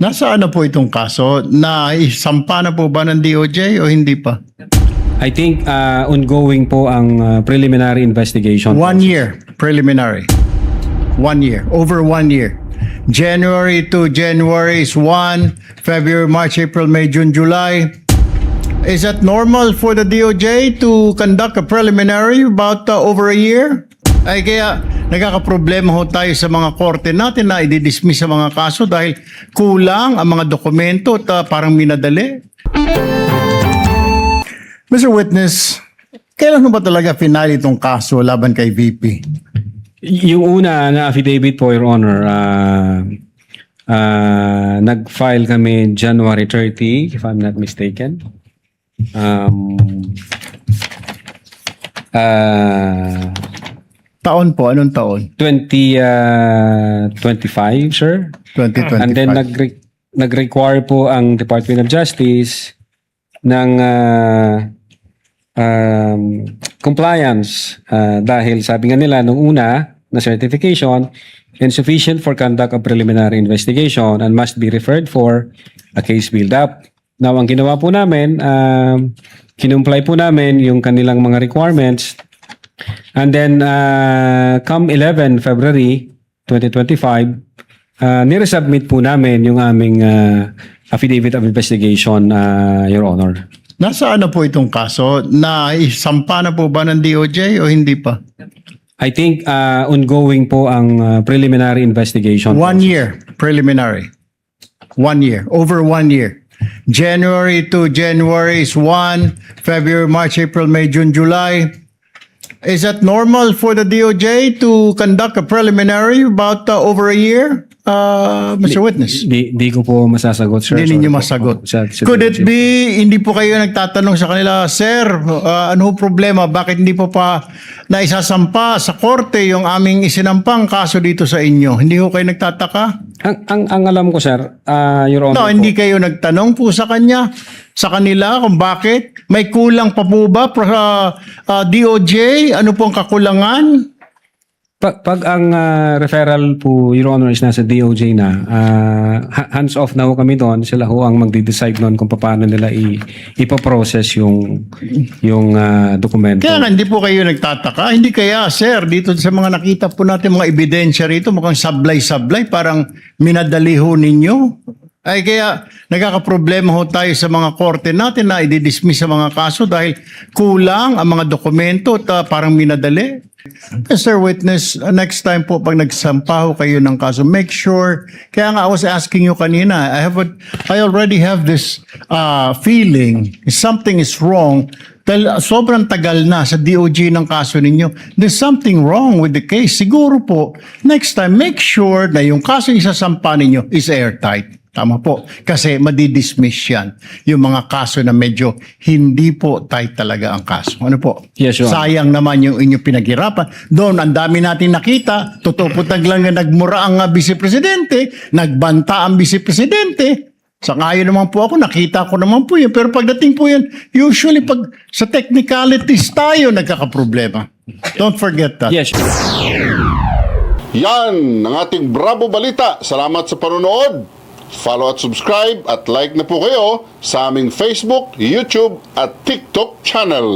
Nasaan na po itong kaso? Naisampa na po ba ng DOJ o hindi pa? I think ongoing po ang preliminary investigation. 1 year preliminary. 1 year. Over 1 year. January to January is 1. February, March, April, May, June, July. Is that normal for the DOJ to conduct a preliminary about over a year? Ay kaya nagkakaproblema ho tayo sa mga korte natin na i-dismiss sa mga kaso dahil kulang ang mga dokumento at parang minadali. Mr. Witness, kailan ba talaga finale itong kaso laban kay VP? Yung una na affidavit po, Your Honor, nag-file kami January 30, if I'm not mistaken. Taon po, anong taon? 2025, sir. 2025. And then nag-require po ang Department of Justice ng compliance dahil sabi nga nila nung una na certification insufficient for conduct of preliminary investigation and must be referred for a case build-up. Now, ang ginawa po namin, kinumply po namin yung kanilang mga requirements. And then, come 11 February 2025, niresubmit po namin yung aming affidavit of investigation, Your Honor. Nasaan na po itong kaso? Naisampa na po ba ng DOJ o hindi pa? I think ongoing po ang preliminary investigation. 1 year preliminary. 1 year. Over 1 year. January to January is 1. February, March, April, May, June, July. Is that normal for the DOJ to conduct a preliminary about over a year, Mr. Witness? Di ko po masasagot, sir. Hindi ninyo Sorry po. masagot. Sa Could it DOJ. be, hindi po kayo nagtatanong sa kanila, Sir, ano ho problema? Bakit hindi po pa naisasampa sa korte yung aming isinampang kaso dito sa inyo? Hindi ho kayo nagtataka? Ang alam ko, sir, Your No, Honor, hindi kayo nagtanong po sa kanila kung bakit? May kulang pa po ba DOJ? Ano pong kakulangan? Pag ang referral po, Your Honor, is nasa DOJ na, hands off na ho kami doon. Sila ho ang magde-decide noon kung paano nila ipoprocess yung dokumento. Kaya nga, hindi po kayo nagtataka. Hindi kaya, sir, dito sa mga nakita po natin mga ebidensya rito, mukhang sablay-sablay, parang minadali ho ninyo. Ay kaya nagkakaproblema ho tayo sa mga korte natin na i-dismiss sa mga kaso dahil kulang ang mga dokumento at parang minadali. Mr. Witness, next time po pag nagsampa ho kayo ng kaso, make sure, kaya nga I was asking you kanina, I already have this feeling something is wrong dahil sobrang tagal na sa DOJ ng kaso ninyo. There's something wrong with the case. Siguro po, next time, make sure na yung kaso isasampa ninyo is airtight. Tama po. Kasi madidismiss yan. Yung mga kaso na medyo hindi po tight talaga ang kaso. Ano po? Yes, Your Honor. Sayang naman yung inyong pinaghirapan. Doon, ang dami natin nakita. Totoo po lang na nagmura ang vice-presidente, nagbanta ang vice-presidente. Sa ngayon naman po ako, nakita ko naman po yun. Pero pagdating po yun, usually pag sa technicalities tayo nagkakaproblema. Don't forget that. Yes. Yan ang ating Bravo Balita. Salamat sa panonood. Follow at subscribe at like na po kayo sa aming Facebook, YouTube at TikTok channel.